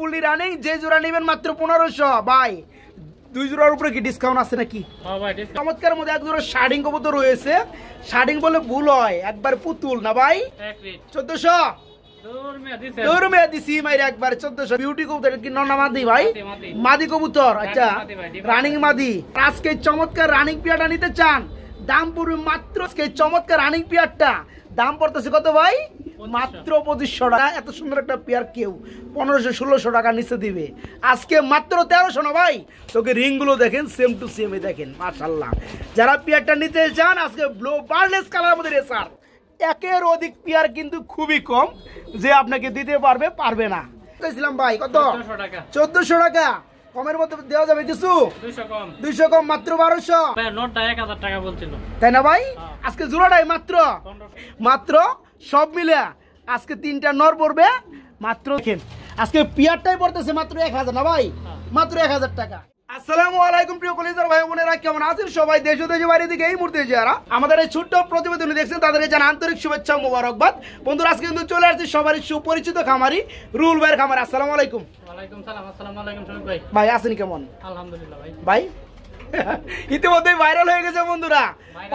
Fully running, যে জোড়া নেবেন মাত্র 1500 ভাই। 2 জোড়ার উপরে কি ডিসকাউন্ট আছে নাকি? চমৎকার মধ্যে এক জোড়া শার্ডিং কবুতর রয়েছে। শার্ডিং বলে ভুল হয়, একবার পুতুল না ভাই। 1400 দূর মেয়া দিছি মাইরে একবার 1400। বিউটি কবুতর কি নর না মাদি ভাই? মাদি কবুতর। আচ্ছা রানিং মাদি। আজকে চমৎকার রানিং পিয়ারটা নিতে চান, দাম পড়বে মাত্র, আজকে চমৎকার রানিং পিয়ারটা দাম পড়তেছে কত ভাই? মাত্র 2500 টাকা। এত সুন্দর একটা পেয়ার কেউ 1500-1600 টাকা নিচে দিবে, আজকে মাত্র 1300 না ভাই। তোকে রিং গুলো দেখেন সেম টু সেম দেখেন মাশাআল্লাহ। যারা পেয়ারটা নিতে চান আজকে ব্লু বার্লেস কালার মধ্যে রেসার, একের অধিক পেয়ার কিন্তু খুবই কম যে আপনাকে দিতে পারবে না। বলেছিলাম ভাই কত? 1400 টাকা। কমের মধ্যে দেওয়া যাবে কিছু? 200 কম মাত্র 1200। নোটটা 1000 টাকা বলছিল তাই না ভাই? আজকে জোড়াটাই মাত্র সব মিলে আজকে 3টা নর পড়বে মাত্র। দেখেন আজকে পিয়ারটাই পড়তেছে মাত্র 1000 না ভাই, মাত্র 1000 টাকা। আসসালামু আলাইকুম প্রিয় কলিজার ভাই বোনেরা, কেমন আছেন সবাই? দেশ ও দেশের বাইরে থেকে এই মুহূর্তে যারা আমাদের এই ছোট্ট প্রতিবেদন দেখছেন তাদেরকে জানাই আন্তরিক শুভেচ্ছা মোবারকবাদ। বন্ধুরা আজকে কিন্তু চলে আসছে সবারই সুপরিচিত খামারি রুল ভাইয়ের খামার। আসসালামু আলাইকুম। ওয়ালাইকুম সালাম। আসসালামু আলাইকুম শফিক ভাই। ভাই আছেন কেমন? আলহামদুলিল্লাহ ভাই। ভাই ইতিমধ্যে ভাইরাল হয়ে গেছে বন্ধুরা,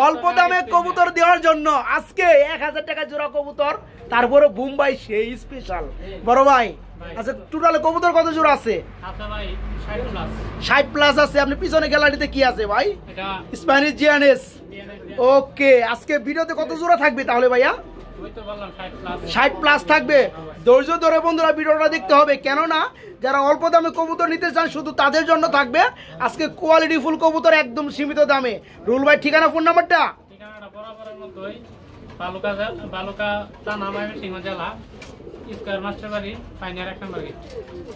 অল্প দামে কবুতর দেওয়ার জন্য আজকে 1000 টাকা জোড়া কবুতর, তারপরে বুম্বাই সেই স্পেশাল বড় ভাই। আচ্ছা টোটাল কবুতর কত জোড়া আছে? আচ্ছা ভাই 60 প্লাস আছে। আপনি পিছনে গ্যালারিতে কি আছে ভাই? এটা স্প্যানিশ জিয়ানেস। ওকে আজকে ভিডিওতে কত জোড়া থাকবে তাহলে ভাইয়া? 60 প্লাস থাকবে। ধৈর্য ধরে বন্ধুরা ভিডিওটা দেখতে হবে, কেননা যারা অল্প দামে কবুতর নিতে চান শুধু তাদের জন্য থাকবে আজকে কোয়ালিটি ফুল কবুতর একদম সীমিত দামে। রুল ভাই ঠিকানা ফোন নাম্বারটা? ঠিকানাটা বরাবরের মতোই, বালুকা থানা ময়মনসিংহ জেলা, স্কয়ার মাস্টার বাড়ি, ফাইনাল 1 নম্বর গেট।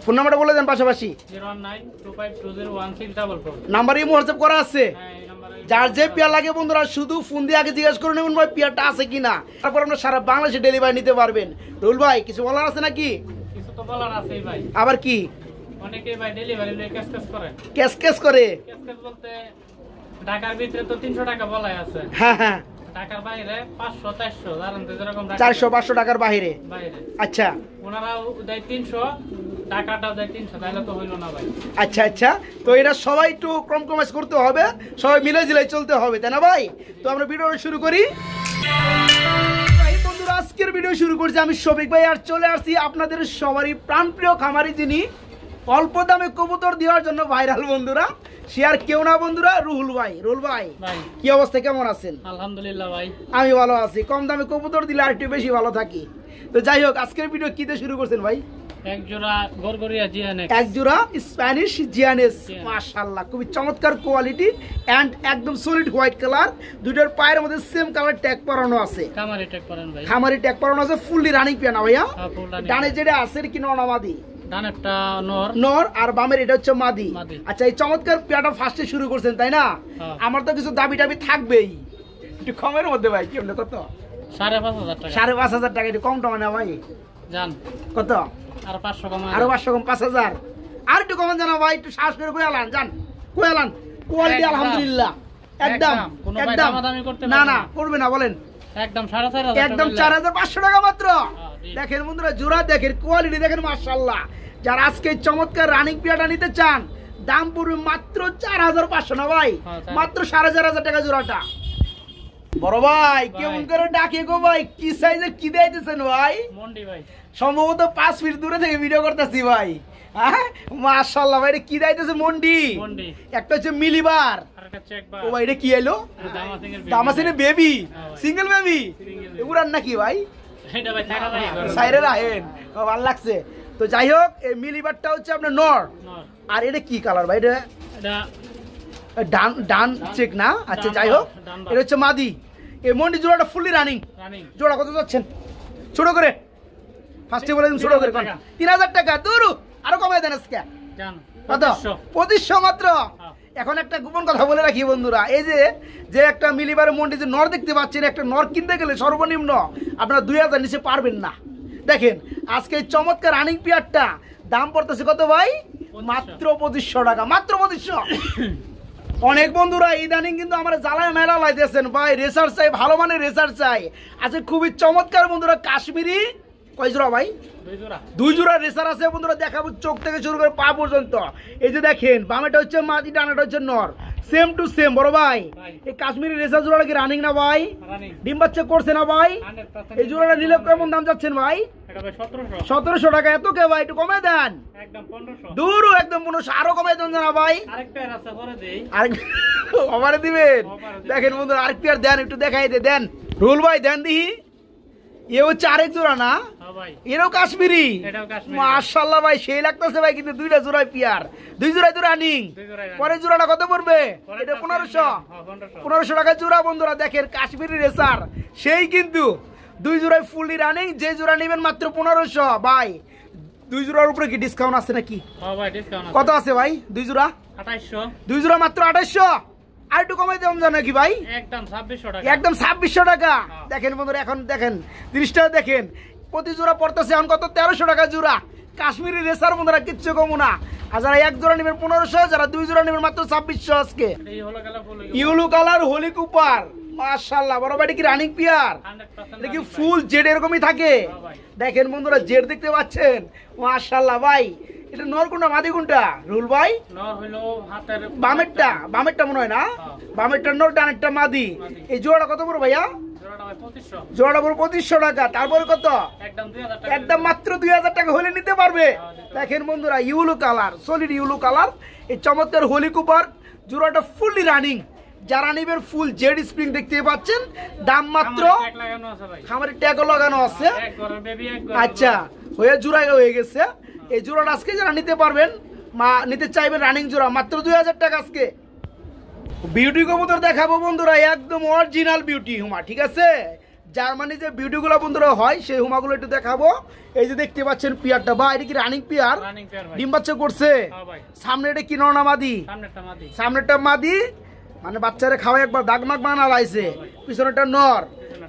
ফোন নাম্বারটা বলে দেন পাশাপাশি। 01925201644 নাম্বার ইমো হোয়াটসঅ্যাপ করা আছে। যার যে পেয়ার লাগে বন্ধুরা শুধু ফোন দিয়ে আগে জিজ্ঞেস করে নেবেন ভাই পেয়ারটা আছে কিনা, তারপর আমরা সারা বাংলাদেশে ডেলিভারি নিতে পারবেন। রুল ভাই কিছু বলার আছে নাকি? কিছু তো বলার আছে ভাই। আবার কি? অনেকে ভাই ডেলিভারি নিয়ে ক্যাশ করে। ক্যাশ করে বলতে ঢাকার ভিতরে তো 300 টাকা বলাই আছে। হ্যাঁ ঢাকার বাইরে 500-400 জানেন তো, যেরকম 400-500 টাকার বাইরে। আচ্ছা ওনারা দেয় 300, টাকাটাও দেয় 300, তাহলে তো হইল না ভাই। আচ্ছা তো এটা সবাই একটু কম্প্রোমাইজ করতে হবে, সবাই মিলে জিলে চলতে হবে, তাই না ভাই? তো আমরা ভিডিও শুরু করি। বন্ধুরা আজকের ভিডিও শুরু করছি আমি শফিক ভাই, আর চলে আসছি আপনাদের সবারই প্রাণপ্রিয় খামারি, যিনি অল্প দামে কবুতর দেওয়ার জন্য ভাইরাল বন্ধুরা। সে আর কেউ না বন্ধুরা, রুহুল ভাই। রুহুল ভাই কি অবস্থা, কেমন আছেন? আলহামদুলিল্লাহ ভাই আমি ভালো আছি। কম দামে কবুতর দিলে আর একটু বেশি ভালো থাকি। তো যাই হোক আজকের ভিডিও কি দিয়ে শুরু করছেন ভাই? এক জোড়া গরগরিয়া জিয়ানেস, এক জোড়া স্প্যানিশ জিয়ানেস। মাশাআল্লাহ খুবই চমৎকার কোয়ালিটি এন্ড একদম সলিড হোয়াইট কালার। দুইটার পায়ের মধ্যে সেম কালার ট্যাগ পরানো আছে। খামারি ট্যাগ পরানো ভাই, খামারি ট্যাগ পরানো আছে। ফুললি রানিং পিয়া না ভাইয়া? ডানে যেটা আছে কি নর না মাদি? ডানেরটা নর আর বামের এটা হচ্ছে মাদি। আচ্ছা এই চমৎকার পিয়াটা ফার্স্টে শুরু করছেন তাই না? আমার তো কিছু দাবি টাবি থাকবেই, একটু কমের মধ্যে ভাই। কেমন কত? 5500 টাকা। 5500 টাকা একটু কম টমা না ভাই? জান কত? আর 500 কম। আরো 500 কম, 5000 আর একটু কমান জানা ভাই। একটু সাহস করে কইলান জান, কইলান। কোয়ালিটি আলহামদুলিল্লাহ একদম না করবে না বলেন। একদম 4500, একদম 4500 টাকা মাত্র। দেখেন বন্ধুরা জোড়া দেখেন, কোয়ালিটি দেখেন মাশাআল্লাহ। যারা আজকে চমৎকার রানিং পিয়াটা নিতে চান দাম পড়বে মাত্র 4500 না ভাই, মাত্র 4500 টাকা জোড়াটা। বড় ভাই কেমন করে ডাকে গো ভাই? কি সাইজের কি দিতেছেন ভাই? মন্ডি ভাই সম্ভবত 5 ফিট দূরে থেকে ভিডিও করতেছি ভাই। হ্যাঁ মাশাআল্লাহ ভাই, এটা কি দিতেছে? মন্ডি। একটা হচ্ছে মিলিবার, আরেকটা চেকবার। ও ভাই এটা কি এলো? দামাসিনের বেবি, সিঙ্গেল বেবি। এগুরান নাকি ভাই? এটা ভাই থাকা ভাই সাইরে রাখেন, ভালো লাগছে। তো যাই হোক এই মিলিবারটা হচ্ছে আপনার নর। আর এটা কি কালার ভাই? এটা ডান চেক না? আচ্ছা যাই হোক এটা হচ্ছে মাদি। এই মন্ডি জোড়াটা ফুললি রানিং। জোড়া কত যাচ্ছেন ছোট করে? ফার্স্টে বলে দিন ছোট করে 3000 টাকা। দূর আরো কমাই দেন আজকে কত? 2500 মাত্র। এখন একটা গোপন কথা বলে রাখি বন্ধুরা, এই যে একটা মিলিবারের মন্ডি যে নর দেখতে পাচ্ছেন, একটা নর কিনতে গেলে সর্বনিম্ন আপনারা 2000 নিচে পারবেন না। দেখেন আজকে চমৎকার রানিং পিয়ারটা দাম পড়তেছে কত ভাই? মাত্র 2500 টাকা, মাত্র 2500। অনেক বন্ধুরা ইদানিং কিন্তু আমার জ্বালায় মেলা লাইতেছেন ভাই, রেসার চাই, ভালো মানের রেসার চাই। আজকে খুবই চমৎকার বন্ধুরা কাশ্মীরি কয় জোড়া ভাই? দুই জোড়া রেসার আছে বন্ধুরা, দেখাবো চোখ থেকে শুরু করে পা পর্যন্ত। এই যে দেখেন, বামেটা হচ্ছে মাদি, ডানাটা হচ্ছে নর, সেম টু সেম। বড় ভাই, এই কাশ্মীরি রেসার জোড়াটা কি রানিং না ভাই? ডিম বাচ্চা করছে না ভাই? এই জোড়াটা নিলে কেমন দাম যাচ্ছেন ভাই? 1700 টাকা। এত কে ভাই? একটু কমে দেন। দূর একদম 1500, আরো কমে দেন না ভাই? আরেক দিবেন। দেখেন বন্ধুরা, আরেক পেয়ার দেন, একটু দেখাই দেন। রুল ভাই দেন দিহি। এ হচ্ছে আরেক জোড়া না? এরও কাশ্মীরি। মাশাআল্লাহ ভাই, সেই লাগতেছে ভাই। কিন্তু দুইটা জোড়ায় পিয়ার, দুই জোড়ায় তো রানিং। পরের জোড়াটা কত পড়বে? এটা 1500 টাকা জোড়া বন্ধুরা। দেখেন কাশ্মীরি রেসার, সেই কিন্তু দুই জোড়ায় ফুললি রানিং। যে জোড়া নেবেন মাত্র 1500 ভাই। দুই জোড়ার উপরে কি ডিসকাউন্ট আছে নাকি? কত আছে ভাই? দুই জোড়া 2800। দুই জোড়া মাত্র 2800। আর একটু কমাই দেন জানো কি ভাই? একদম 2600 টাকা। দেখেন বন্ধুরা, এখন দেখেন জিনিসটা দেখেন, প্রতি জোড়া পড়তেছে এখন কত? 1300 টাকা জোড়া। কাশ্মীরি রেসার বন্ধুরা, কিচ্ছু কমু না। আর যারা এক জোড়া নেবেন 1500, যারা দুই জোড়া নেবেন মাত্র 2600 আজকে। ইউলো কালার হোলি কুপার, মাশাআল্লাহ। বড় ভাই কি রানিং পিয়ার? এটা কি ফুল জেড এরকমই থাকে? দেখেন বন্ধুরা, জেড দেখতে পাচ্ছেন, মাশাআল্লাহ ভাই। এটা নর কোনটা মাদি কোনটা রুল ভাই? নর হলো হাতের বামেরটা মনে হয় না? বামেরটা নর, ডানেরটা মাদি। এই জোড়াটা কত বড় ভাইয়া? জোড়াটা বড় 2500 টাকা। তারপরে কত? একদম মাত্র 2000 টাকা হলে নিতে পারবে। দেখেন বন্ধুরা, yellow colour, solid yellow colour, এই চমৎকার হোলি কুপার জোড়াটা ফুললি রানিং। যারা নিবেন ফুল জেড স্প্রিং দেখতে পাচ্ছেন, দাম মাত্র, খামারের ট্যাগও লাগানো আছে। আচ্ছা, হয়ে জোড়া হয়ে গেছে। এই জোড়াটা আজকে যারা নিতে পারবেন, নিতে চাইবেন রানিং জোড়া, মাত্র 2000 টাকা আজকে। বিউটি কবুতর দেখাবো বন্ধুরা, একদম অরিজিনাল বিউটি হুমা, ঠিক আছে? জার্মানি যে বিউটিগুলো বন্ধুরা হয়, সেই হুমাগুলো একটু দেখাবো। এই যে দেখতে পাচ্ছেন পিয়ারটা, বা এটা কি রানিং পিয়ার? ডিম বাচ্চা করছে? সামনে এটা কি নর না মাদি? সামনেরটা মাদি, মানে বাচ্চারা খাওয়া একবার দাগ মাগ বানা লাইছে, পিছনেরটা নর।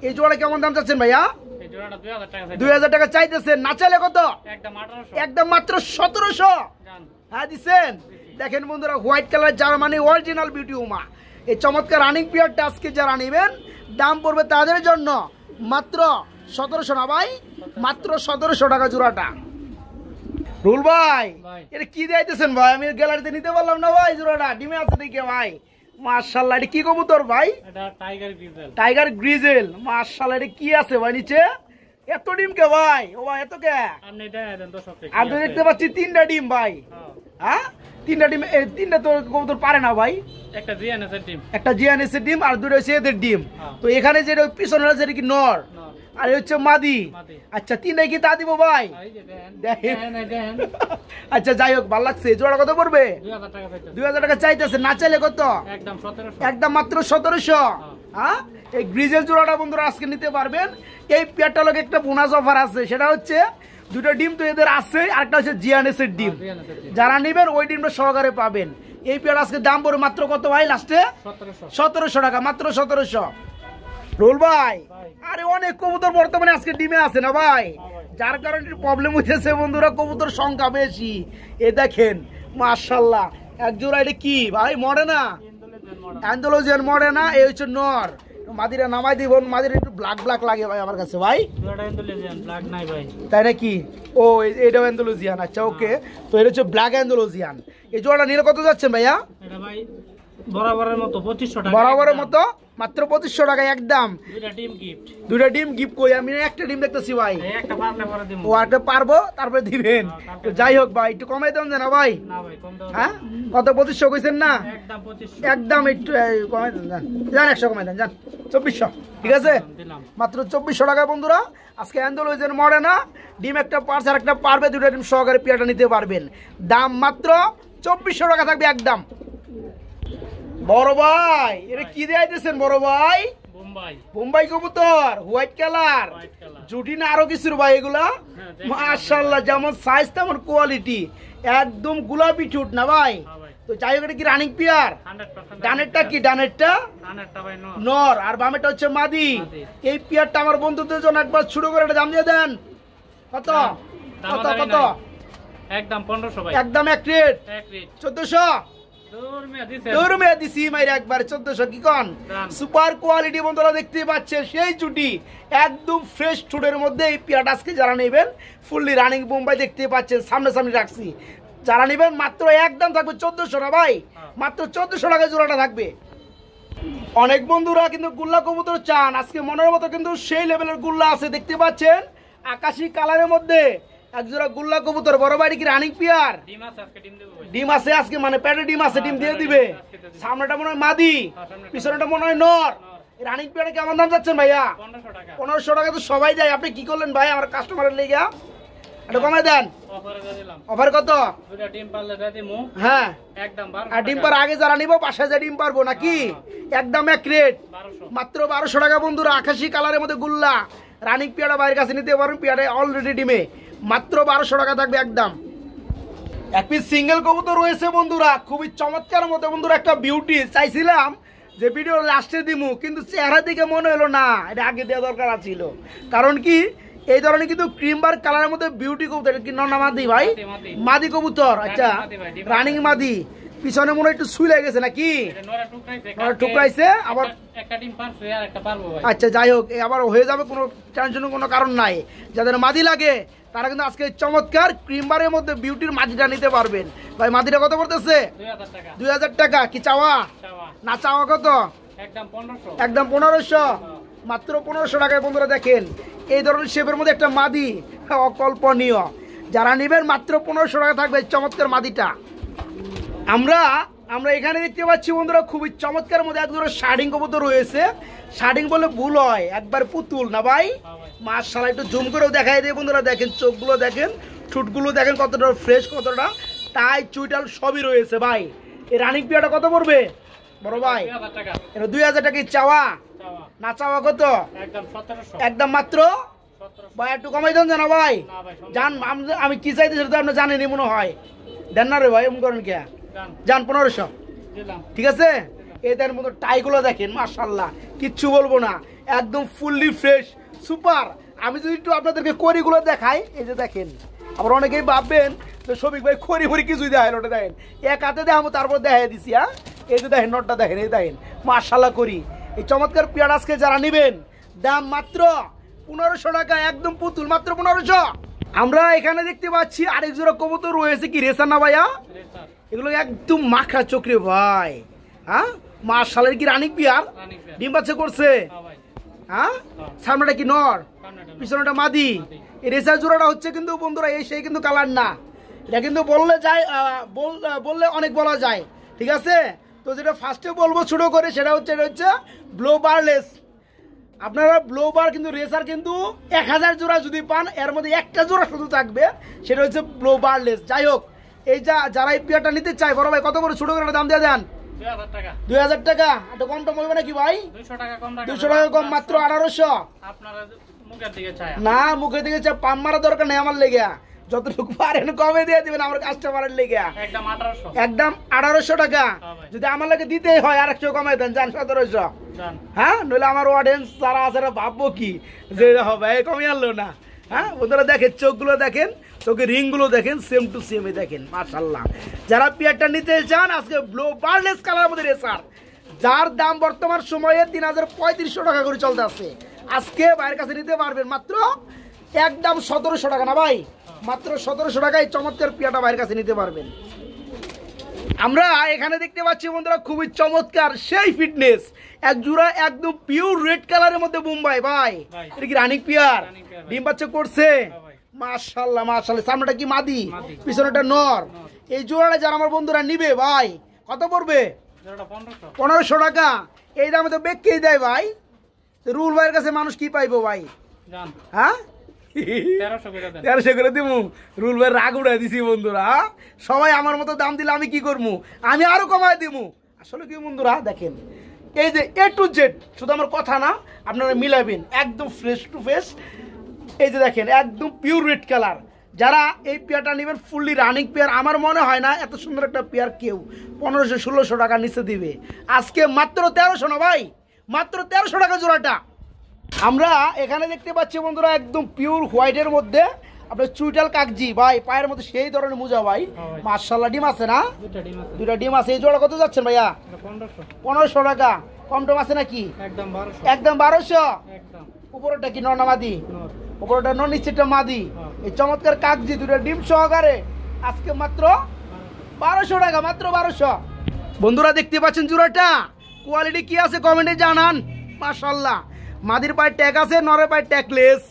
এই জোড়া কেমন দাম চাচ্ছেন ভাইয়া? 2000 টাকা চাইতেছেন। না চাইলে কত? একদম মাত্র 1700। হ্যাঁ দিচ্ছেন। দেখেন বন্ধুরা, white colour Germany original beauty Uma, এই চমৎকার রানিং পিয়ারটা আজকে যারা নেবেন, দাম পড়বে তাদের জন্য মাত্র 1700 না ভাই? মাত্র 1700 টাকা জোড়াটা। রুল ভাই, এটা কি দিতেছেন ভাই? আমি গ্যালারিতে নিতে পারলাম না ভাই। জোড়াটা ডিমে আছে দেখে ভাই, মাশাআল্লাহ। এটা কি কবুতর ভাই? এটা টাইগার গ্রিজেল। মাশাআল্লাহ, এটা কি আছে ভাই নিচে? এত ডিম কে ভাই? ও ভাই এত কে? আপনি দেখতে পাচ্ছি 3টা ডিম ভাই। হ্যাঁ, 3টা ডিম। 3টা তো কবুতর পারে না ভাই। একটা জিএনএস এর ডিম আর দুটো হচ্ছে এদের ডিম। তো এখানে যেটা পিছনে আছে এটা কি নর, আর হচ্ছে মাদি। আচ্ছা, 3টাই কি তা দিব ভাই? আচ্ছা, যাই হোক, ভালো লাগছে। জোড়া কত পড়বে? 2000 টাকা চাইতেছে। না চাইলে কত? একদম মাত্র 1700। হ্যাঁ, এই গ্রিজেল জোড়াটা বন্ধুরা আজকে নিতে পারবেন। এই পেয়ারটা লোক একটা বোনাস অফার আছে, সেটা হচ্ছে দুটো ডিম তো এদের আছে, আরেকটা হচ্ছে জিএনএস এর ডিম। যারা নেবেন ওই ডিমটা সহকারে পাবেন। এই পেয়ার আজকে দাম পড়বে মাত্র কত ভাই? লাস্টে 1700 টাকা, মাত্র 1700। রোল ভাই, আরে অনেক কবুতর বর্তমানে আজকে ডিমে আছে না ভাই, যার কারণে প্রবলেম হইতেছে বন্ধুরা, কবুতর সংখ্যা বেশি। এ দেখেন মাশাআল্লাহ, এক জোড়া। এটা কি ভাই? Modena, Andalusian Modena. এই হচ্ছে নর। মাদিরা নামাই দিব, মাদিরা একটু ব্ল্যাক লাগে ভাই আমার কাছে ভাই। তাই নাকি? ও, এটাও অ্যান্ডালুজিয়ান। আচ্ছা, ওকে। তো এটা হচ্ছে ব্ল্যাক অ্যান্ডালুজিয়ান। এই জোড়াটা নিলে কত যাচ্ছেন ভাইয়া? বরাবরের মতো 2500 টাকা। বরাবরের মতো মাত্র 2500 টাকা একদম। দুইটা ডিম গিফট কই? আমি একটা ডিম দেখতেছি ভাই। একটা পারলে পরে দিব। ও, একটা পারবো, তারপরে দিবেন। তো যাই হোক ভাই, একটু কমাই দেন না ভাই? না ভাই, কম দাও। হ্যাঁ, কত? 2500 কইছেন না? একদম 2500। একদম একটু কমাই দেন, জান 100 কমাই দেন, জান 2400। ঠিক আছে, মাত্র 2400 টাকা বন্ধুরা। আজকে অ্যান্ডালুজিয়ান মডেনা ডিম একটা পার্স আর একটা পারবে, দুটো ডিম সহকারে পেয়ারটা নিতে পারবেন। দাম মাত্র 2400 টাকা থাকবে একদম। বড় ভাই, এটা কি দিয়েছেন বড় ভাই? বোম্বাই কবুতর, হোয়াইট কালার, জুটি না আরো কিছুর ভাই এগুলা? মাশাআল্লাহ, যেমন সাইজ তেমন কোয়ালিটি, একদম গোলাপি ঠোঁট না ভাই? তো যাই হোক, এটা কি রানিং পিয়ার? ডানেরটা কি? ডানেরটা নর আর বামেরটা হচ্ছে মাদি। এই পিয়ারটা আমার বন্ধুদের জন্য একবার শুরু করে দাম দিয়ে দেন। কত কত কত? একদম 1500 ভাই। একদম এক রেট 1400। দৌড় দিছি মাইরা একবার 1400 কি কোন সুপার কোয়ালিটি বন্ধুরা দেখতে পাচ্ছেন সেই চুটি একদম ফ্রেশ চুটের মধ্যে এই পেয়ারটা আজকে যারা নেবেন ফুললি রানিং বোম্বাই দেখতে পাচ্ছেন সামনে রাখছি যারা নেবেন মাত্র একদম থাকবে 1400 না ভাই মাত্র 1400 টাকা জোড়াটা থাকবে অনেক বন্ধুরা কিন্তু গুল্লা কবুতর চান আজকে মনের মতো কিন্তু সেই লেভেলের গুল্লা আছে দেখতে পাচ্ছেন আকাশী কালারের মধ্যে একজোড়া গুল্লা কবুতর বড় বাড়ি কি রানিং পিয়ার ডিম আছে আজকে মানে পেটে ডিম আছে ডিম দিয়ে দিবে সামনেটা মনে হয় মাদি পিছনেটা মনে হয় নর রানিং পিয়ারে কেমন দাম যাচ্ছেন ভাইয়া 1500 টাকা তো সবাই যায় আপনি কি করলেন ভাই আমার কাস্টমারের লেগে এটা কমাই দেন অফার কত হ্যাঁ আর ডিম পার আগে যারা নিব 5000 ডিম পারবো নাকি একদম এক রেট মাত্র 1200 টাকা বন্ধুরা আকাশী কালারের মধ্যে গুল্লা রানিং পিয়াটা বাইরের কাছে নিতে পারবেন পিয়াটা অলরেডি ডিমে মাত্র 1200 টাকা থাকবে একদম এক পিস সিঙ্গেল কবুতর রয়েছে বন্ধুরা খুবই চমৎকার মতো বন্ধুরা একটা বিউটি চাইছিলাম যে ভিডিও লাস্টে দিমু কিন্তু চেহারা দিকে মনে হলো না এটা আগে দেওয়া দরকার ছিল কারণ কি এই ধরনের কিন্তু ক্রিম বার কালারের মধ্যে বিউটি কবুতর কি নর না মাদি ভাই মাদি কবুতর আচ্ছা রানিং মাদি পিছনে মনে একটু সুই লেগেছে নাকি টুকরাইছে আবার একটা ডিম পারছে আর একটা পারবো ভাই আচ্ছা যাই হোক আবার হয়ে যাবে কোনো টেনশনের কোনো কারণ নাই যাদের মাদি লাগে তারা কিন্তু আজকে চমৎকার ক্রিম বারের মধ্যে বিউটির মাদিটা নিতে পারবেন ভাই মাদিটা কত পড়তেছে 2000 টাকা কি চাওয়া না চাওয়া কত একদম 1500 মাত্র 1500 টাকায় বন্ধুরা দেখেন এই ধরনের শেপের মধ্যে একটা মাদি অকল্পনীয় যারা নেবেন মাত্র 1500 টাকা থাকবে চমৎকার মাদিটা আমরা এখানে দেখতে পাচ্ছি বন্ধুরা খুবই চমৎকার মধ্যে এক ধরনের শার্ডিং কবুতর রয়েছে শার্ডিং বলে ভুল হয় একবার পুতুল না ভাই মাশাআল্লাহ একটু জুম করেও দেখাই দেয় বন্ধুরা দেখেন চোখগুলো দেখেন ঠুটগুলো দেখেন কতটা ফ্রেশ কতটা টাই চুইটাল সবই রয়েছে ভাই এই রানিং পিয়াটা কত পড়বে বড় ভাই 2000 টাকা চাওয়া না চাওয়া কত একদম মাত্র ভাই একটু কমাই দেন জানা ভাই জান আমি কি চাইতে সেটা আপনি জানেনই মনে হয় দেন না রে ভাই এমন করেন কে যান 1500 ঠিক আছে এদের মতো টাইগুলো দেখেন মাশাআল্লাহ কিচ্ছু বলবো না একদম ফুললি ফ্রেশ সুপার আমি যদি একটু আপনাদেরকে করিগুলো দেখাই এই যে দেখেন আবার অনেকেই ভাববেন তো শফিক ভাই খড়ি ফড়ি কিছুই দেখায় ওটা দেখেন এক হাতে দেখাবো তারপর দেখাই দিছি হ্যাঁ এই যে দেখেন নটটা দেখেন এই দেখেন মাশাআল্লাহ করি এই চমৎকার পেয়ার আজকে যারা নেবেন দাম মাত্র 1500 টাকা একদম পুতুল মাত্র 1500 আমরা এখানে দেখতে পাচ্ছি আরেক জোড়া কবুতর রয়েছে কি রেসার না ভাইয়া এগুলো একদম মাখা চোখরে ভাই হ্যাঁ মাশাআল্লাহ কি রানিং পিয়ার ডিম বাচ্চা করছে হ্যাঁ সামনেটা কি নর পিছনেটা মাদি এই রেসার জোড়াটা হচ্ছে কিন্তু বন্ধুরা এই সেই কিন্তু কালার না এটা কিন্তু বললে যায় বললে অনেক বলা যায় ঠিক আছে তো যেটা ফার্স্টে বলবো ছোট করে সেটা হচ্ছে ব্লো বারলেস আপনারা ব্লো বার কিন্তু রেসার কিন্তু 1000 জোড়া যদি পান এর মধ্যে একটা জোড়া শুধু থাকবে সেটা হচ্ছে ব্লো বারলেস যাই হোক এই যারা এই পেয়ারটা নিতে চায় বড় ভাই কত করে ছোট করে দাম দিয়ে দেন 2000 টাকা একটু কম টম হবে নাকি ভাই 200 টাকা কম মাত্র 1800 আপনারা মুখের দিকে চায় না মুখের দিকে চায় পাম মারা দরকার নেই আমার লেগে যতটুকু পারেন কমে দিয়ে দিবেন আমার কাস্টমারের লেগে একদম 1800 টাকা যদি আমার লাগে দিতেই হয় আরেকটু কমাই দেন যান 1700 হ্যাঁ নইলে আমার অডিয়েন্স যারা আছে ভাববো কি যে হবে কমে আনলো না হ্যাঁ বন্ধুরা দেখেন চোখগুলো দেখেন চোখের রিংগুলো দেখেন সেম টু সেম দেখেন মাশাআল্লাহ যারা পেয়ারটা নিতে চান আজকে ব্লো বারলেস কালার মধ্যে রেসার যার দাম বর্তমান সময়ে 3500 টাকা করে চলতে আছে আজকে বাইরের কাছে নিতে পারবেন মাত্র একদম 1700 টাকা না ভাই মাত্র 1700 টাকায় চমৎকার পেয়ারটা বাইরের কাছে নিতে পারবেন আমরা এখানে দেখতে পাচ্ছি বন্ধুরা খুবই চমৎকার সেই ফিটনেস এক জোড়া একদম পিওর রেড কালারের মধ্যে মুম্বাই ভাই এটা কি রানিং পিয়ার ডিম বাচ্চা করছে মাশাআল্লাহ মাশাআল্লাহ সামনেটা কি মাদি পিছনেটা নর এই জোড়াটা যারা আমার বন্ধুরা নিবে ভাই কত পড়বে 1500 টাকা এই দামে তো বেচকেই দেয় ভাই রুল ভাইয়ের কাছে মানুষ কি পাইবো ভাই হ্যাঁ 1300 করে দিমু রুল ভাই রাগ উড়াই দিছি বন্ধুরা সবাই আমার মতো দাম দিলে আমি কি করবো আমি আরো কমাই দিমু আসলে কি বন্ধুরা দেখেন এই যে A to Z শুধু আমার কথা না আপনারা মিলাবেন একদম ফ্রেশ টু ফ্রেশ এই যে দেখেন একদম পিওর রেড কালার যারা এই পেয়ারটা নেবেন ফুললি রানিং পেয়ার আমার মনে হয় না এত সুন্দর একটা পেয়ার কেউ 1500-1600 টাকা নিচে দিবে আজকে মাত্র 1300 না ভাই মাত্র 1300 টাকা জোড়াটা আমরা এখানে দেখতে পাচ্ছি বন্ধুরা একদম পিওর হোয়াইটের মধ্যে আপনার চুইটাল কাকজি ভাই, পায়ের মধ্যে সেই ধরনের মোজা ভাই, মাশাআল্লাহ। ডিম আছে না? দুইটা ডিম আছে। এই জোড়া কত যাচ্ছেন ভাইয়া? 1500 টাকা। কম টম আছে নাকি? একদম 1200। উপরটা কি নর না মাদি? উপরটা নর, নিচেটা মাদি। এই চমৎকার কাকজি দুইটা ডিম সহকারে আজকে মাত্র 1200 টাকা, মাত্র 1200। বন্ধুরা দেখতে পাচ্ছেন জোড়াটা, কোয়ালিটি কি আছে কমেন্টে জানান। মাশাআল্লাহ, মাদির পায়ে ট্যাগ আছে, নরের পায়ে ট্যাগলেস।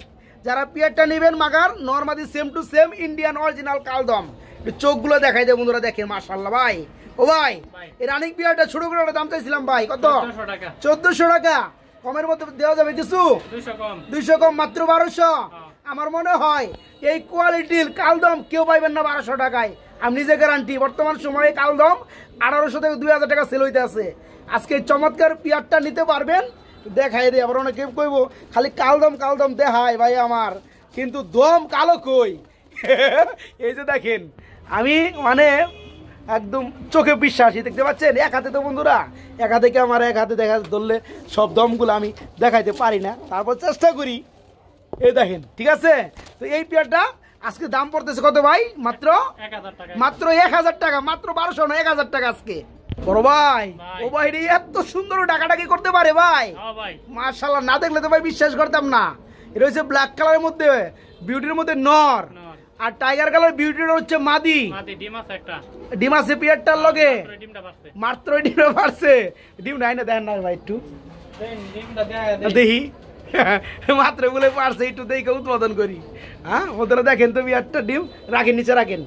যারা পিয়ারটা নেবেন মাগার নর মাদি same to same Indian original কালদম। চোখগুলো দেখাই দেয় বন্ধুরা, দেখেন মাশাআল্লাহ ভাই। ও ভাই এই রানিং পিয়ারটা ছোট করে দাম চাইছিলাম ভাই, কত? 1400 টাকা। কমের মধ্যে দেওয়া যাবে কিছু? 200 কম, মাত্র 1200। আমার মনে হয় এই কোয়ালিটির কালদম কেউ পাইবেন না 1200 টাকায়। আমি নিজে গ্যারান্টি। বর্তমান সময়ে কালদম 1800 থেকে 2000 টাকা সেল হইতে আছে। আজকে চমৎকার পিয়ারটা নিতে পারবেন, দেখাই দে। আবার অনেকে কইব খালি কালদম কালদম দেখায় ভাই আমার, কিন্তু দম কালো কই। এই যে দেখেন, আমি মানে একদম চোখে বিশ্বাসী, দেখতে পাচ্ছেন এক হাতে তো বন্ধুরা, এক হাতে আমার এক হাতে দেখা ধরলে সব দমগুলো আমি দেখাইতে পারি না, তারপর চেষ্টা করি। এই দেখেন, ঠিক আছে। তো এই পেয়ারটা আজকে দাম পড়তেছে কত ভাই? মাত্র 1000 টাকা। মাত্র 1000 টাকা, মাত্র 1200 না, 1000 টাকা আজকে। বড় ভাই, ও ভাই রে এত সুন্দর ডাকাডাকি করতে পারে ভাই, মাশাআল্লাহ। না দেখলে তো ভাই বিশ্বাস করতাম না। এটা হচ্ছে ব্ল্যাক কালারের মধ্যে বিউটির মধ্যে নর, আর টাইগার কালার বিউটির হচ্ছে মাদি। ডিম আছে পিয়ারটার লগে, মাত্র ডিমটা পারছে। ডিম নাই না, দেখেন না ভাই একটু দেখি। মাত্র বলে পারছে, একটু দেখে উৎপাদন করি। হ্যাঁ বন্ধুরা দেখেন তো পিয়ারটা ডিম রাখেন, নিচে রাখেন।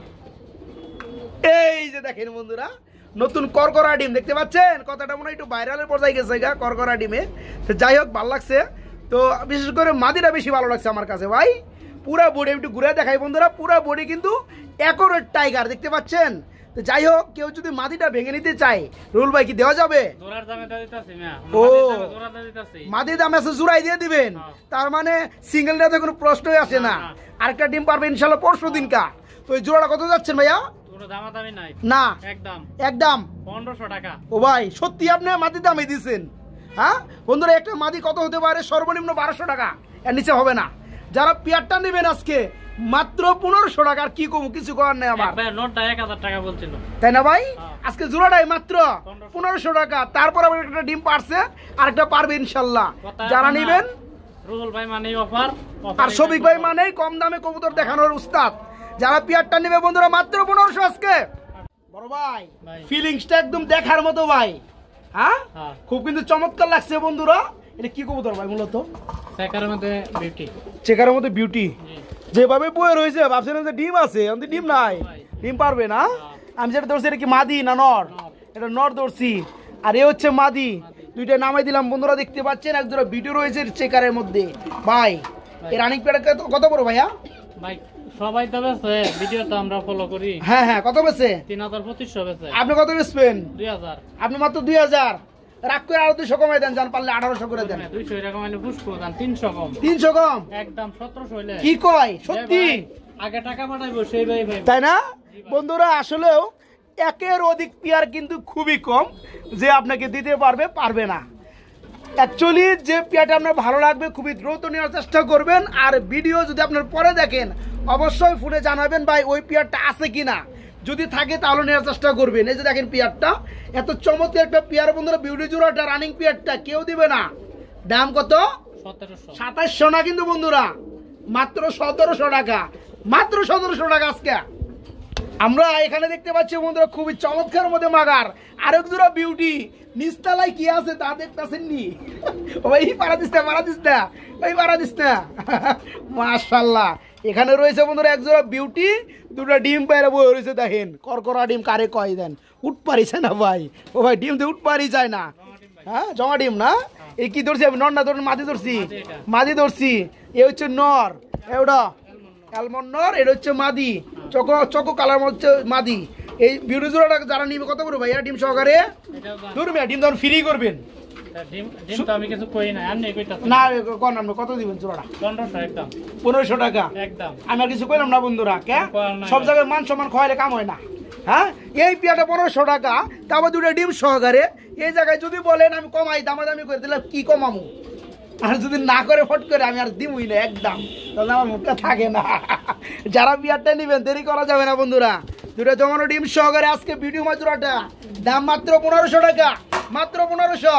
এই যে দেখেন বন্ধুরা, নতুন করকরা ডিম দেখতে পাচ্ছেন। কথাটা মনে হয় একটু ভাইরালের পর্যায়ে গেছে গা, করকরা ডিমে। তো যাই হোক, ভালো লাগছে। তো বিশেষ করে মাদিটা বেশি ভালো লাগছে আমার কাছে ভাই। পুরা বডি একটু ঘুরে দেখাই বন্ধুরা, পুরা বডি কিন্তু অ্যাকোরেট টাইগার দেখতে পাচ্ছেন। তো যাই হোক, কেউ যদি মাদিটা ভেঙে নিতে চায় রুল ভাই কি দেওয়া যাবে? ও মাদির দাম আছে, জোড়াই দিয়ে দিবেন। তার মানে সিঙ্গেলটা তো কোনো প্রশ্নই আসে না। আরেকটা ডিম পারবে ইনশাল্লাহ পরশু দিনকা। তো এই জোড়াটা কত যাচ্ছেন ভাইয়া? না, একদম 1500 টাকা। ও ভাই সত্যি আপনি মাদির দামে দিচ্ছেন? হ্যাঁ বন্ধুরা, একটা মাদি কত হতে পারে? সর্বনিম্ন 1200 টাকা, এর নিচে হবে না। যারা পেয়ারটা নেবেন আজকে মাত্র 1500 টাকা। আর কি কম, কিছু করার নেই আমার। 1000 টাকা বলছিল, তাই না ভাই? আজকে জোড়াটাই মাত্র 1500 টাকা। তারপর আবার একটা ডিম পারছে, আর একটা পারবে ইনশাল্লাহ। যারা নেবেন, রুহুল ভাই মানেই অফার, আর শফিক ভাই মানেই কম দামে কবুতর দেখানোর উস্তাদ। যারা পেয়ারটা নেবে বন্ধুরা মাত্র 1500 আজকে। বড় ভাই ফিলিংসটা একদম দেখার মতো ভাই। হ্যাঁ খুব কিন্তু চমৎকার লাগছে বন্ধুরা। এটা কি কবুতর ভাই? মূলত চেকারের মধ্যে বিউটি। চেকারের মধ্যে বিউটি যেভাবে বয়ে রয়েছে, ভাবছিলাম যে ডিম আছে, আমাদের ডিম নাই। ডিম পারবে না। আমি যেটা ধরছি এটা কি মাদি না নর? এটা নর ধরছি, আর এ হচ্ছে মাদি। দুইটা নামাই দিলাম বন্ধুরা, দেখতে পাচ্ছেন এক জোড়া ভিডিও রয়েছে চেকারের মধ্যে। ভাই এই রানিং পেয়ারটা কত বড় ভাইয়া? ভাই সবাই তো বেছে, ভিডিও তো আমরা ফলো করি। হ্যাঁ হ্যাঁ, কত বেছে? 3250 বেছে। আপনি কত বেচবেন? 2000। আপনি মাত্র 2000। রাগ করে আরো 200 কমাই দেন, জান পারলে 1800 করে দেন। 200 টাকা মানে পুষ্প দেন, 300 কম। 300 কম একদম 1700 হইলে কি কয়? সত্যি আগে টাকা পাঠাইবো সেই ভাই ভাই, তাই না বন্ধুরা? আসলেও একের অধিক পেয়ার কিন্তু খুবই কম যে আপনাকে দিতে পারবে না। অ্যাকচুয়ালি যে পেয়ারটা আপনার ভালো লাগবে খুবই দ্রুত নেওয়ার চেষ্টা করবেন। আর ভিডিও যদি আপনার পরে দেখেন অবশ্যই ফোনে জানাবেন ভাই ওই পেয়ারটা আছে কিনা। যদি থাকে তাহলে নেওয়ার চেষ্টা করবেন। এই যে দেখেন পেয়ারটা, এত চমৎকার একটা পেয়ার বন্ধুরা, বিউটি জোড়াটা রানিং পেয়ারটা কেউ দিবে না। দাম কত? 2700 না কিন্তু বন্ধুরা, মাত্র 1700 টাকা। মাত্র 1700 টাকা আজকে। আমরা এখানে দেখতে পাচ্ছি বন্ধুরা খুবই চমৎকার মধ্যে মাগার আরেক জোড়া বিউটি। নিচতলায় কি আছে তা দেখতেছেন নি? ওই পাড়া দিস না, ওই পাড়া দিস না। মাশাআল্লাহ, এখানে রয়েছে বন্ধুরা এক জোড়া বিউটি, দুটো ডিম পায়রা বই রয়েছে। দেখেন করকরা ডিম কারে কয় দেন, উঠ পারিছে না ভাই? ও ভাই ডিম দিয়ে উঠ পারি যায় না। হ্যাঁ জমা ডিম না। এই কি ধরছি আমি? নর না ধরুন, মাদি ধরছি। মাদি ধরছি। এ হচ্ছে নর, এটা অ্যালমন্ড নর, এটা হচ্ছে মাদি। চকো কালার হচ্ছে মাদি। এই বিউটি জোড়াটা যারা নিবে কত করে ভাইয়া ডিম সহকারে? ধরুন ডিম তখন ফ্রি করবেন। না কোন আপনি কত দিবেন জোড়াটা? 1500 টাকা একদম। আমি আর কিছু কইলাম না বন্ধুরা, কে সব জায়গায় মান সম্মান খোয়াইলে কাম হয় না। হ্যাঁ এই পেয়ারটা 1500 টাকা, তারপর দুটো ডিম সহকারে। এই জায়গায় যদি বলেন আমি কমাই দামাদামি করে দিলাম, কি কমামু? আর যদি না করে ফট করে আমি আর দিবই না একদম, তাহলে আমার মুখটা থাকে না। যারা বিয়ারটা নেবেন দেরি করা যাবে না বন্ধুরা। দুটো জমানো ডিম সহকারে আজকে ভিডিও মাজুরাটা দাম মাত্র 1500 টাকা, মাত্র 1500।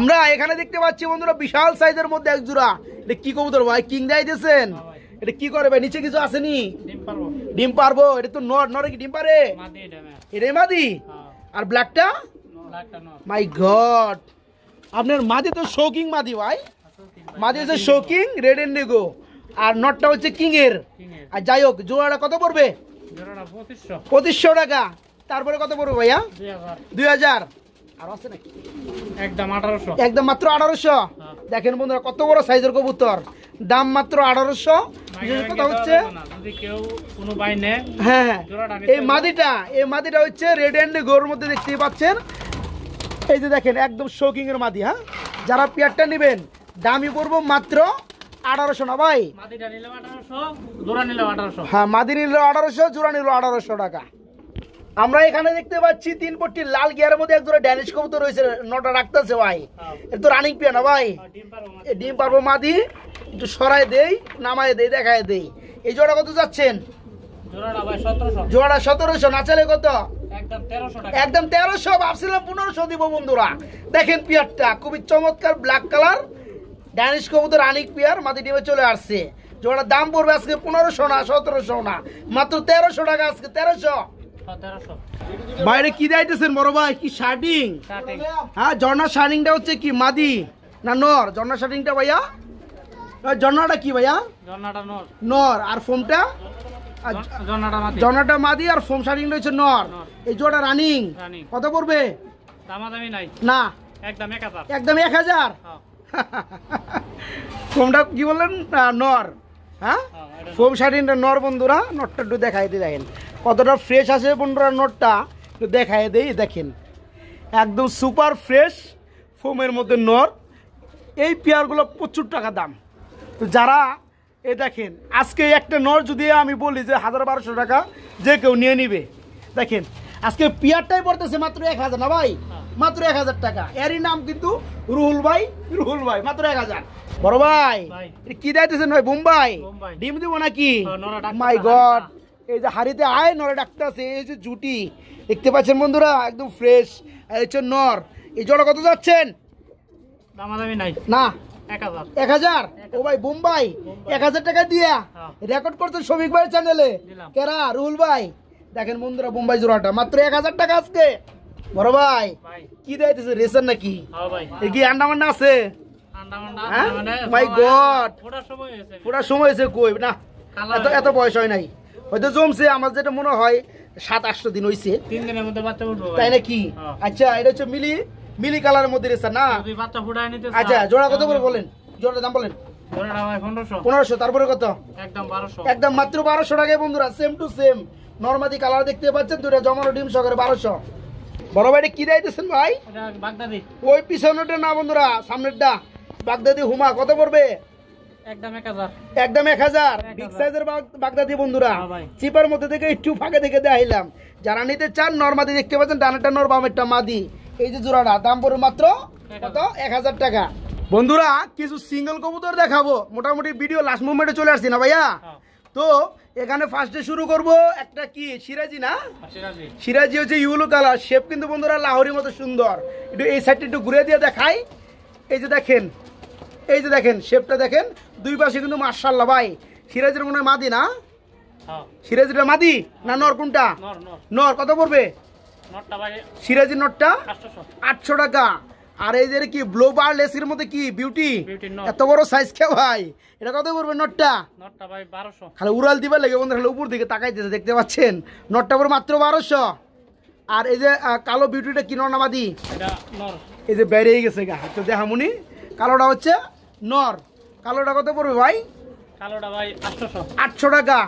আমরা এখানে দেখতে পাচ্ছি বন্ধুরা বিশাল সাইজের মধ্যে এক জোড়া। এটা কি কবুতর ভাই, কিং দেয় দিয়েছেন? এটা কি করে ভাই, নিচে কিছু আসেনি? ডিম পারবো? এটা তো নর, নরে কি ডিম পারে? এটাই মাদি। আর ব্ল্যাকটা? মাই গড, আপনার মাদি তো শৌকিং মাদি ভাই, মাদি হচ্ছে শৌকিং রেড ইন্ডিগো, আর নটটা হচ্ছে কিং এর। আর যাই হোক, জোড়াটা কত পড়বে? 2500 টাকা। তারপরে কত পড়বে ভাইয়া? 2000। আর আছে নাকি? একদম 1800, একদম মাত্র 1800। দেখেন বন্ধুরা কত বড় সাইজের কবুতর, দাম মাত্র 1800। কথা হচ্ছে যদি কেউ কোনো ভাই নেয়, হ্যাঁ এই মাদিটা হচ্ছে রেড এন্ড গোর মধ্যে দেখতেই পাচ্ছেন। এই যে দেখেন একদম শোকিং এর মাদি। হ্যাঁ, যারা পেয়ারটা নেবেন দামই পড়বো মাত্র 1800 না ভাই? মাদিটা নিলে 1800, জোড়া নিলে 1800। হ্যাঁ, মাদি নিলে 1800, জোড়া নিলে 1800 টাকা। আমরা এখানে দেখতে পাচ্ছি 3 পট্টি লাল গিয়ারের মধ্যে একজোড়া ড্যানিশ কবুতর রয়েছে, নটা রাখতেছে ভাই। এটা তো রানিং পেয়ার না ভাই? ডিম পারবো মাদি, একটু সরাই দেই, নামাই দেই, দেখায় দেই। এই জোড়া কত যাচ্ছেন? জোড়াটা ভাই 1700। জোড়া 1700, না চাইলে কত? একদম 1300 টাকা। একদম 1300। ভাবছিলাম 1500 দিব বন্ধুরা। দেখেন পেয়ারটা খুবই চমৎকার ব্ল্যাক কালার ড্যানিশ কবুতর, রানিং পেয়ার, মাদি ডিমে চলে আসছে। জোড়ার দাম পড়বে আজকে 1500 না 1700 না, মাত্র 1300 টাকা আজকে। 1300। বাইরে কি দিতেছেন বড় ভাই? কি শার্টিং? হ্যাঁ, ঝর্ণা শার্টিংটা হচ্ছে কি মাদি না নর? ঝর্ণা শার্টিংটা ভাইয়া, ঝর্ণাটা কি ভাইয়া? ঝর্ণাটা নর। নর। আর ফোমটা? ঝর্ণাটা মাদি আর ফোম শার্টিংটা হচ্ছে নর। এই জোড়া রানিং। কত পড়বে? দামাদামি নাই না, একদম 1000। একদম 1000। ফোমটা কি বললেন? নর। হ্যাঁ, ফোম শার্টিংটা নর বন্ধুরা। নটটা একটু দেখাই দিয়ে দেখেন কতটা ফ্রেশ আছে বন্ধুরা। নটটা একটু দেখাই দেই, দেখেন একদম সুপার ফ্রেশ ফোমের মধ্যে নর। এই পেয়ারগুলো প্রচুর টাকা দাম। তো যারা এ দেখেন আজকে একটা নর যদি আমি বলি যে 1000-1200 টাকা, যে কেউ নিয়ে নিবে। দেখেন আজকে পেয়ারটাই পড়তেছে মাত্র 1000 না ভাই? মাত্র 1000 টাকা। এরই নাম কিন্তু রুহুল ভাই। রুহুল ভাই মাত্র 1000। বড় ভাই কি দিতেছেন ভাই? বোম্বাই ডিম দিব নাকি? মাই গড, এই যে হাড়িতে আয় নরে ডাক্তার আছে। এই যে জুটি দেখতে পাচ্ছেন বন্ধুরা, একদম ফ্রেশ। আর হচ্ছে নর। এই জোড়া কত যাচ্ছেন? দামাদামি নাই না, 1000। 1000। ও ভাই বোম্বাই 1000 টাকা দিয়া রেকর্ড করছেন শফিক ভাই চ্যানেলে। কেরা? রুহুল ভাই। দেখেন বন্ধুরা বোম্বাই জোড়াটা মাত্র 1000 টাকা আজকে। বড় ভাই কি দিতেছে? রেশন নাকি? কি আন্ডা মান্ডা আছে? মাই গড, পুরা সময় হয়েছে। কই না, এত বয়স হয় নাই, হয়তো জমছে। আমার যেটা মনে হয় 7-8 দিন হয়েছে। 3 দিনের মধ্যে বাচ্চা উঠবে তাই নাকি? আচ্ছা, এটা হচ্ছে মিলি কালারের মধ্যে রেশন না? যদি বাচ্চা ফুটায় নিতে। আচ্ছা, জোড়া কত করে বলেন? জোড়ার দাম বলেন। জোড়াটা ভাই 1500। 1500। তারপরে কত? একদম 1200। একদম মাত্র 1200 টাকায় বন্ধুরা। সেম টু সেম নরমাদি কালার দেখতে পাচ্ছেন, দুটো জমানো ডিম সহকারে 1200। বড় ভাই কি দিতেছেন ভাই? এটা বাগদাদি। ওই পিছনেরটা না বন্ধুরা, সামনেরটা বাগদাদি হুমা। কত পড়বে? একদম 1000। একদম 1000। বিগ সাইজের বাগদাদি বন্ধুরা, চিপার মধ্যে থেকে একটু ফাঁকে থেকে দেখাইলাম। যারা নিতে চান নরমাদি দেখতে পাচ্ছেন, ডানাটা নর বামেরটা মাদি। এই যে জোড়াটা দাম পড়বে মাত্র কত? 1000 টাকা। বন্ধুরা কিছু সিঙ্গেল কবুতর দেখাবো। মোটামুটি ভিডিও লাস্ট মোমেন্টে চলে আসছি না ভাইয়া? তো এখানে ফার্স্টে শুরু করব একটা কি সিরাজি না? সিরাজি হচ্ছে ইউলো কালার শেপ, কিন্তু বন্ধুরা লাহোরির মতো সুন্দর। একটু এই সাইডটা একটু ঘুরে দিয়ে দেখাই। এই যে দেখেন, এই যে দেখেন শেপটা দেখেন, দুই পাশে কিন্তু মাশাআল্লাহ ভাই। সিরাজের মনে হয় মাদি না? সিরাজিটা মাদি না নর? কোনটা নর? কত পড়বে সিরাজির নটটা? 800 টাকা। আর এই যে কি ব্লো বার লেসের মধ্যে কি বিউটি, এত বড় সাইজ কে ভাই? এটা কত পড়বে নটটা? নটটা ভাই 1200। খালি উড়াল দিবা লাগে বন্ধুরা, খালি উপর দিকে তাকাইতেছে, দেখতে পাচ্ছেন নটটা পড়বে মাত্র 1200। আর এই যে কালো বিউটিটা কি নর না মাদি? এটা নর। এই যে বেরিয়ে গেছে গা, তো দেখামুনি। কালোটা হচ্ছে নর। কালোটা কত পড়বে ভাই? কালোটা ভাই 800। 800 টাকা।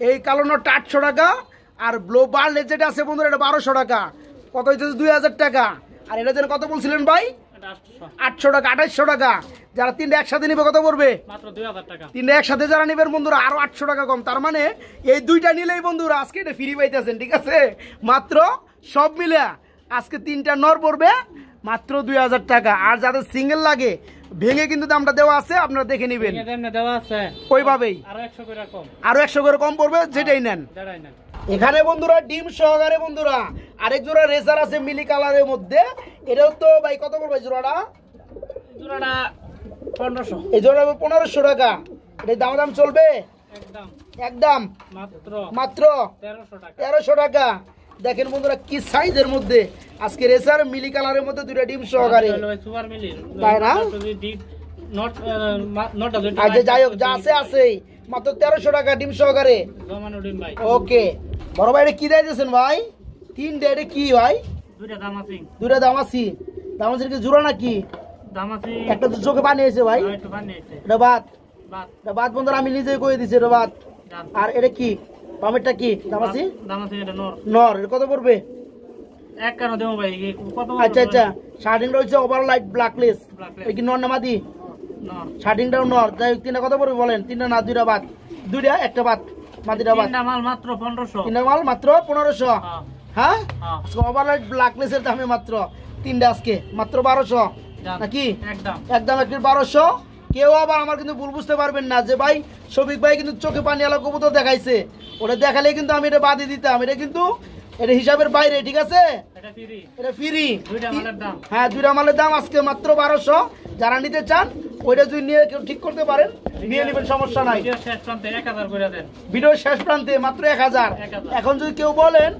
এই কালো নটটা 800 টাকা। আর ব্লো বার লেস যেটা আছে বন্ধুরা, এটা 1200 টাকা। কত হচ্ছে? 2000 টাকা। আর এটা যেন কত বলছিলেন ভাই? 800 টাকা। 2800 টাকা। যারা তিনটা একসাথে নিবে কত পড়বে? মাত্র 2000 টাকা। তিনটা একসাথে যারা নিবেন বন্ধুরা আরো 800 টাকা কম। তার মানে এই দুইটা নিলেই বন্ধুরা আজকে এটা ফ্রি পাইতেছেন, ঠিক আছে? মাত্র সব মিলে আজকে তিনটা নর পড়বে মাত্র 2000 টাকা। আর যাদের সিঙ্গেল লাগে ভেঙে কিন্তু দামটা দেওয়া আছে, আপনারা দেখে নেবেন দেওয়া আছে ওইভাবেই। আরো 100 করে কম পড়বে, যেটাই নেন। এখানে বন্ধুরা ডিম সহকারে বন্ধুরা আরেক জোড়া রেসার আছে মিলি কালারের মধ্যে। এটাও তো ভাই কত পড়বে জোড়াটা? 1500। এই জোড়া 1500 টাকা। এটা দাম চলবে একদম মাত্র 1300 টাকা। দেখেন বন্ধুরা কি সাইজের মধ্যে আজকে রেসার মিলি কালারের মধ্যে দুইটা ডিম সহকারে, তাই না? আচ্ছা যাই হোক, যা আছে আছেই, মাত্র 1300 টাকা ডিম সহকারে। ওকে বড় ভাই, এটা কি দিয়েছেন ভাই? 3 ডেটে কি ভাই? দুইটা দামাসি। দামাসির কি জোড়া নাকি? একটা তো চোখে পানি এসে ভাই, এটা বাদ বন্ধুরা, আমি নিজেই কয়ে দিচ্ছি এটা বাদ। আর এটা কি বামেরটা কি? দামাসি নর। এটা কত পড়বে? আচ্ছা আচ্ছা, শার্টিং রয়েছে ওভার লাইট ব্ল্যাকলেস। এটা কি নর না মাদি? শার্টিংটাও নর। যাই হোক, তিনটা কত পড়বে বলেন? তিনটা না দুইটা বাদ? দুইটা, একটা বাদ, মাদিটা বাদ। তিনটা মাল মাত্র 1500। হ্যাঁ, ওভার লাইট ব্ল্যাকলেসের দামে মাত্র তিনটা আজকে মাত্র 1200 নাকি? একদম 1200। কেউ আবার আমার কিন্তু ভুল বুঝতে পারবেন না যে ভাই শফিক ভাই কিন্তু চোখে পানি আলা কবুতর দেখাইছে, ওটা দেখালে কিন্তু আমি এটা বাদই দিতাম। এটা কিন্তু এটা হিসাবের বাইরে, ঠিক আছে? এটা ফ্রি। হ্যাঁ, দুইটা মালের দাম আজকে মাত্র 1200। যারা নিতে চান ওইটা যদি নিয়ে কেউ ঠিক করতে পারেন নিয়ে নেবেন, সমস্যা নাই। ভিডিও শেষ প্রান্তে মাত্র 1000। এখন যদি কেউ বলেন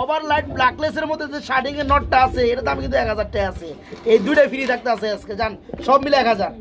ওভার লাইট ব্ল্যাকলেসের মধ্যে যে শার্টিং এর নটটা আছে, এর দাম কিন্তু 1000 টাকা আছে। এই দুইটাই ফ্রি থাকতে আছে আজকে, জান সব মিলে 1000।